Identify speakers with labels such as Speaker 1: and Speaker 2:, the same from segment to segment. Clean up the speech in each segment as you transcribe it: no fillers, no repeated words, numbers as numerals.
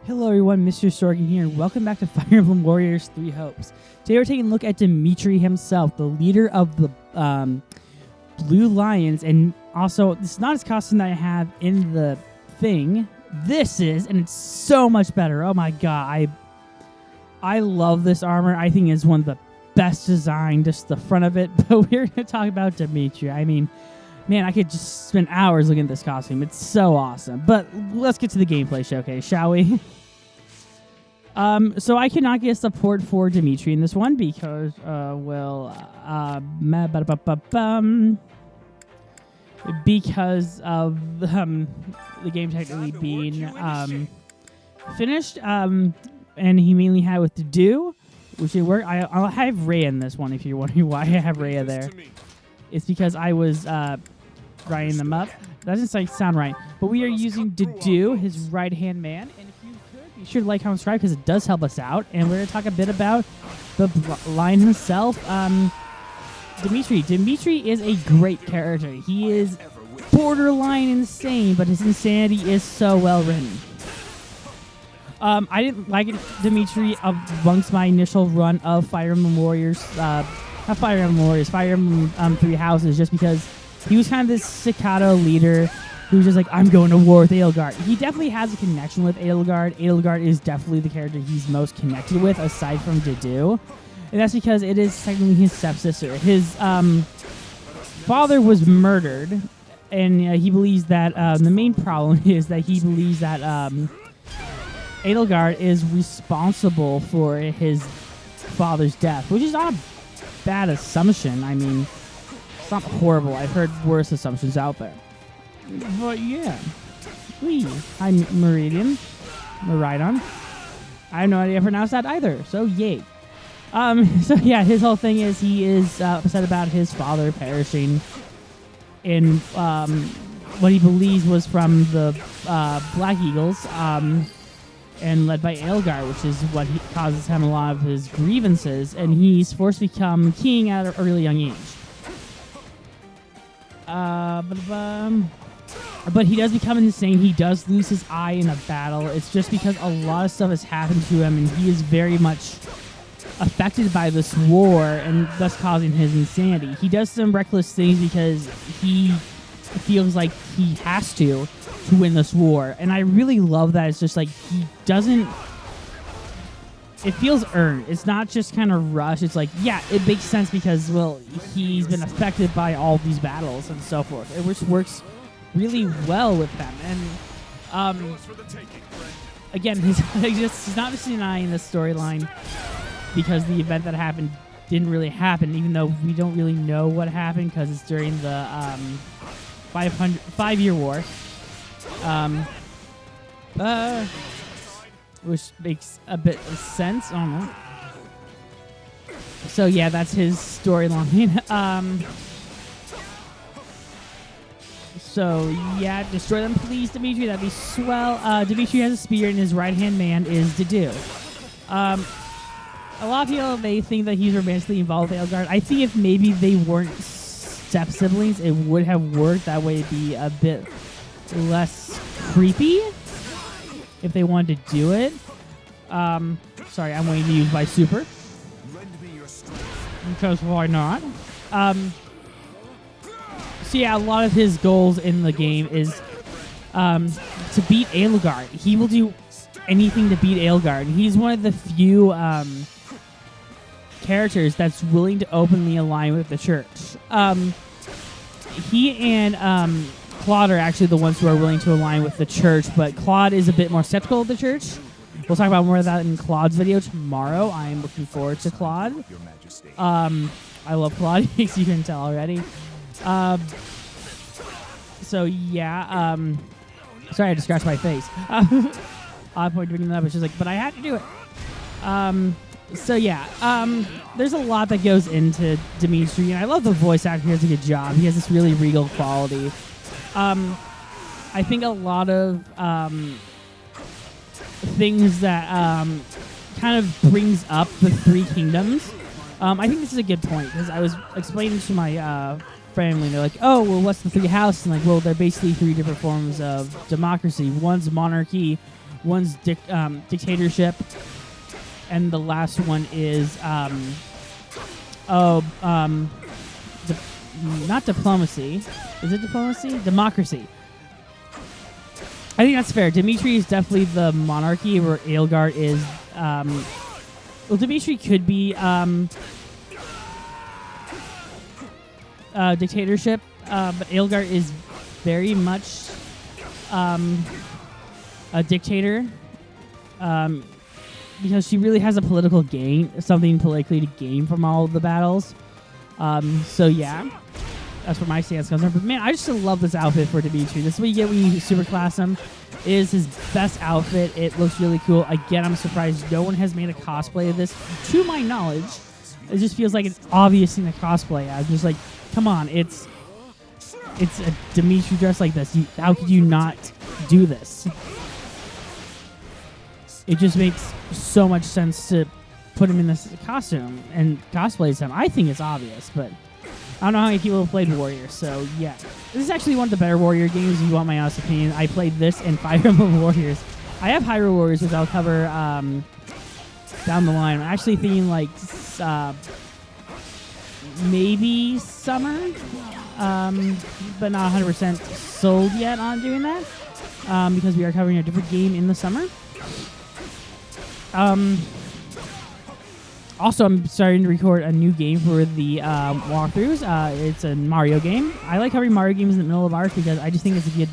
Speaker 1: Hello everyone, Mr. Sorgan here, and welcome back to Fire Emblem Warriors 3 Hopes. Today we're taking a look at Dimitri himself, the leader of the Blue Lions, and also, this is not his costume that I have in the thing. This is, and it's so much better. Oh my god, I love this armor. I think it's one of the best designed, just the front of it, but we're going to talk about Dimitri. I mean, man, I could just spend hours looking at this costume. It's so awesome. But let's get to the gameplay showcase, shall we? So I cannot get support for Dimitri in this one because, because of the game technically being finished, and he mainly had with to do, which it worked. I'll have Rhea in this one if you're wondering why I have Rhea there. It's because I was writing them up. That doesn't sound right. But we are using Dedu, his right-hand man. And if you could, be sure to like, comment, subscribe, because it does help us out. And we're going to talk a bit about the line himself. Dimitri. Dimitri is a great character. He is borderline insane, but his insanity is so well written. I didn't like it, Dimitri amongst my initial run of Fire Emblem Warriors. Not Fire Emblem Warriors, Fire Emblem 3 Houses, just because he was kind of this staccato leader who was just like, I'm going to war with Edelgard. He definitely has a connection with Edelgard. Edelgard is definitely the character he's most connected with, aside from Dedu. And that's because it is technically his stepsister. His father was murdered, and he believes that the main problem is that he believes that Edelgard is responsible for his father's death, which is not a bad assumption. I mean, it's not horrible. I've heard worse assumptions out there. But yeah. Hi, Meridian. Meridon. I have no idea how to pronounce that either, so yay. So yeah, his whole thing is he is upset about his father perishing in what he believes was from the Black Eagles, and led by Edelgard, which is what causes him a lot of his grievances, and he's forced to become king at a really young age. But he does become insane. He does lose his eye in a battle. It's just because a lot of stuff has happened to him, and he is very much affected by this war, and thus causing his insanity. He does some reckless things because he feels like he has to win this war, and I really love that. It's just like he doesn't, it feels earned. It's not just kind of rushed. It's like, yeah, it makes sense because, well, he's been affected by all these battles and so forth, which works really well with them. And again, he's not missing an eye in this storyline because the event that happened didn't really happen, even though we don't really know what happened because it's during the 5-year war. Which makes a bit of sense. I don't know. So yeah, that's his storyline. So yeah, destroy them, please, Dimitri. That'd be swell. Dimitri has a spear, and his right-hand man is Dedu. A lot of people, they think that he's romantically involved with Edelgard. I think if maybe they weren't step siblings, it would have worked. That way, it'd be a bit less creepy if they wanted to do it. Sorry, I'm waiting to use my super. Because why not? So yeah, a lot of his goals in the game is to beat Edelgard. He will do anything to beat Edelgard. He's one of the few characters that's willing to openly align with the church. He and Claude are actually the ones who are willing to align with the church, but Claude is a bit more skeptical of the church. We'll talk about more of that in Claude's video tomorrow. I am looking forward to Claude. I love Claude, as you can tell already. So yeah, sorry, I had to scratch my face. I point to bring that up, it's just like, but I had to do it. So yeah, there's a lot that goes into Dimitri, and I love the voice actor. He does a good job. He has this really regal quality. I think a lot of things that kind of brings up the Three Kingdoms. I think this is a good point, because I was explaining to my family, and they're like, oh, well, what's the three houses? And like, well, they're basically three different forms of democracy. One's monarchy, One's dictatorship, and the last one is not diplomacy. Is it diplomacy? Democracy. I think that's fair. Dimitri is definitely the monarchy, where Edelgard is. Well, Dimitri could be dictatorship, but Edelgard is very much a dictator, because she really has a political gain, something politically to gain from all of the battles. So yeah, that's where my stance comes from. But man, I just love this outfit for Dimitri. This is what you get when you superclass him. It is his best outfit. It looks really cool. Again, I'm surprised no one has made a cosplay of this. To my knowledge, it just feels like it's obvious in the cosplay. I'm just like, come on, it's a Dimitri dressed like this. How could you not do this? It just makes so much sense to put him in this costume and cosplay him. I think it's obvious, but I don't know how many people have played Warrior, so yeah. This is actually one of the better Warrior games, if you want my honest opinion. I played this and Fire Emblem Warriors. I have Hyrule Warriors, which I'll cover down the line. I'm actually thinking like maybe summer, but not 100% sold yet on doing that, because we are covering a different game in the summer. Also, I'm starting to record a new game for the walkthroughs. It's a Mario game. I like covering Mario games in the middle of ours because I just think it's a good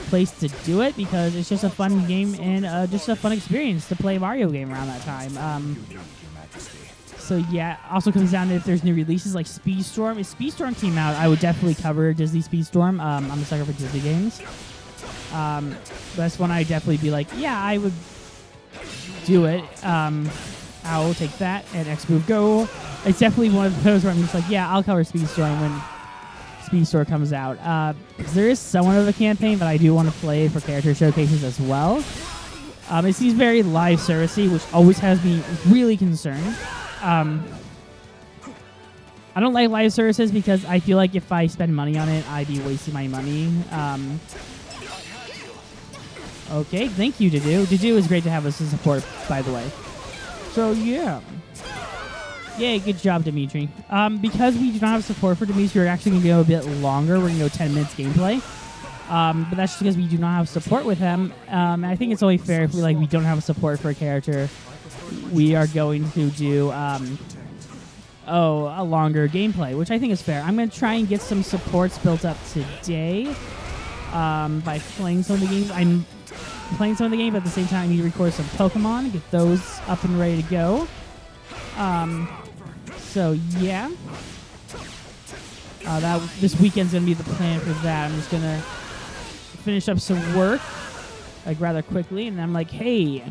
Speaker 1: place to do it, because it's just a fun game and just a fun experience to play a Mario game around that time. So yeah, also comes down to if there's new releases like Speedstorm. If Speedstorm came out, I would definitely cover Disney Speedstorm. I'm a sucker for Disney games. That's one I'd definitely be like, yeah, I would do it. I'll take that and X Move Go. It's definitely one of those where I'm just like, yeah, I'll cover Speedstorm when Speedstorm comes out. There is somewhat of a campaign, but I do want to play for character showcases as well. It seems very live servicey, which always has me really concerned. I don't like live services because I feel like if I spend money on it, I'd be wasting my money. Okay, thank you, Dudu. Dudu is great to have us as support, by the way. So, yeah. Yay, good job, Dimitri. Because we do not have support for Dimitri, we're actually going to go a bit longer. We're going to go 10 minutes gameplay. But that's just because we do not have support with him. And I think it's only fair if we don't have support for a character. We are going to do a longer gameplay, which I think is fair. I'm going to try and get some supports built up today by playing some of the games. I'm playing some of the game, but at the same time I need to record some Pokemon, get those up and ready to go. So yeah, this weekend's gonna be the plan for that. I'm just gonna finish up some work rather quickly, and I'm like, hey,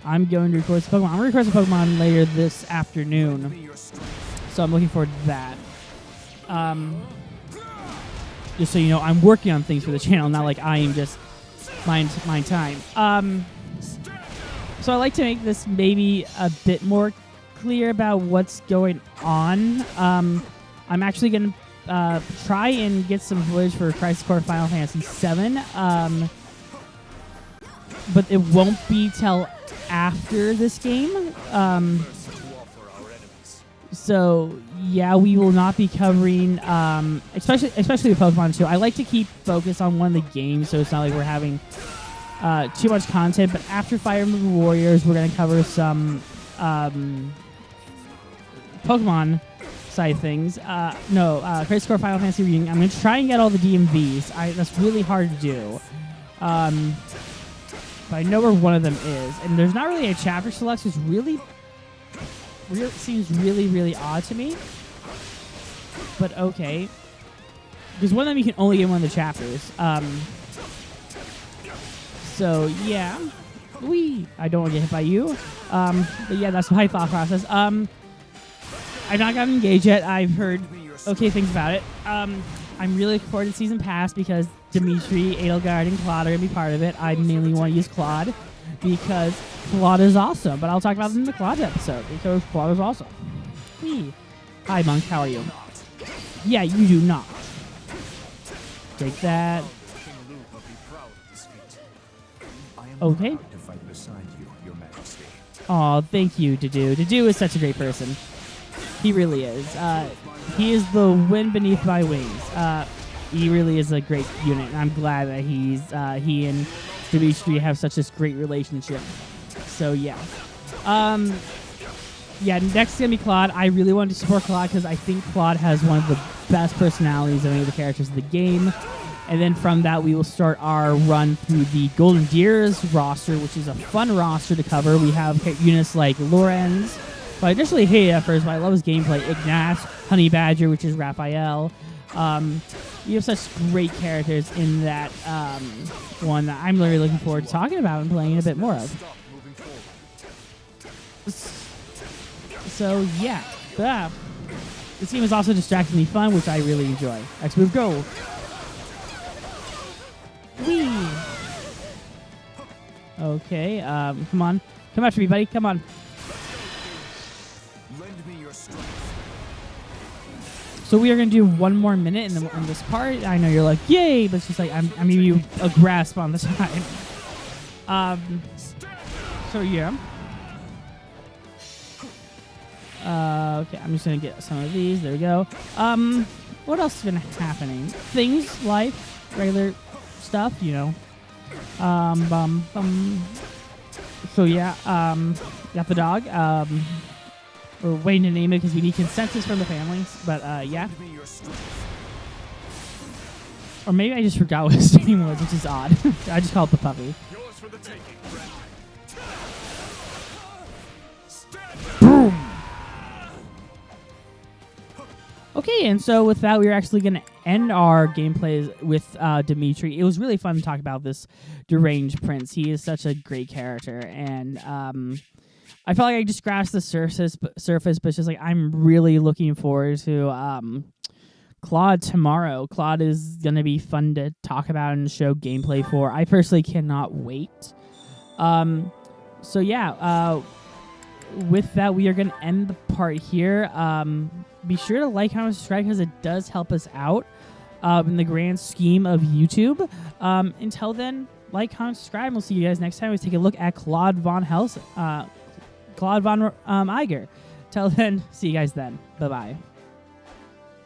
Speaker 1: I'm going to record some Pokemon. I'm gonna record some Pokemon later this afternoon, so I'm looking forward to that. Just so you know, I'm working on things for the channel, not like I am just mind time. So I like to make this maybe a bit more clear about what's going on. I'm actually going to try and get some footage for Crisis Core Final Fantasy VII, but it won't be till after this game. So yeah, we will not be covering, especially with Pokemon 2. I like to keep focus on one of the games, so it's not like we're having too much content. But after Fire Emblem Warriors, we're gonna cover some Pokemon side of things. Crisis Core Final Fantasy Reading. I'm gonna try and get all the DMVs. That's really hard to do. But I know where one of them is, and there's not really a chapter select. So it's really seems really odd to me, but okay, because one of them you can only get in one of the chapters. So yeah, I don't want to get hit by you. But yeah, that's my thought process. I've not gotten engaged yet. I've heard okay things about it. I'm really looking forward to Season Pass because Dimitri, Edelgard, and Claude are gonna be part of it. I mainly want to use Claude because Claude is awesome, but I'll talk about it in the Claude episode because Claude is awesome. Hey. Hi, Monk. How are you? Yeah, you do not. Take that. Okay.
Speaker 2: To fight beside you, Your Majesty.
Speaker 1: Oh, thank you, Dedue. Dedue is such a great person. He really is. He is the wind beneath my wings. He really is a great unit, and I'm glad that he and Dimitri have such this great relationship. So yeah. Yeah, next is going to be Claude. I really wanted to support Claude because I think Claude has one of the best personalities of any of the characters in the game. And then from that, we will start our run through the Golden Deers roster, which is a fun roster to cover. We have units like Lorenz, who I initially hated at first, but I love his gameplay. Ignat, Honey Badger, which is Raphael. You have such great characters in that one that I'm really looking forward to talking about and playing a bit more of. So, yeah. This game is also distractingly fun, which I really enjoy. X move, go! Whee! Okay, come on. Come after me, buddy. Come on.
Speaker 2: Lend me your strength.
Speaker 1: So we are going to do one more minute in this part. I know you're like, yay! But it's just like, I'm giving you a grasp on the time. So, yeah. Okay, I'm just gonna get some of these. There we go. What else has been happening? Things, life, regular stuff, you know. So yeah, got the dog. We're waiting to name it because we need consensus from the families. But yeah. Or maybe I just forgot what his name was, which is odd. I just called it the puppy.
Speaker 2: Yours for the taking, friend.
Speaker 1: Boom. Okay, and so with that, we're actually going to end our gameplays with Dimitri. It was really fun to talk about this deranged prince. He is such a great character, and I felt like I just scratched the surface, but it's just like I'm really looking forward to Claude tomorrow. Claude is going to be fun to talk about and show gameplay for. I personally cannot wait. So yeah, with that, we are going to end the part here. Be sure to like, comment, subscribe because it does help us out in the grand scheme of YouTube. Until then, like, comment, subscribe, and we'll see you guys next time. We take a look at Claude von Iger. Till then, see you guys then. Bye-bye.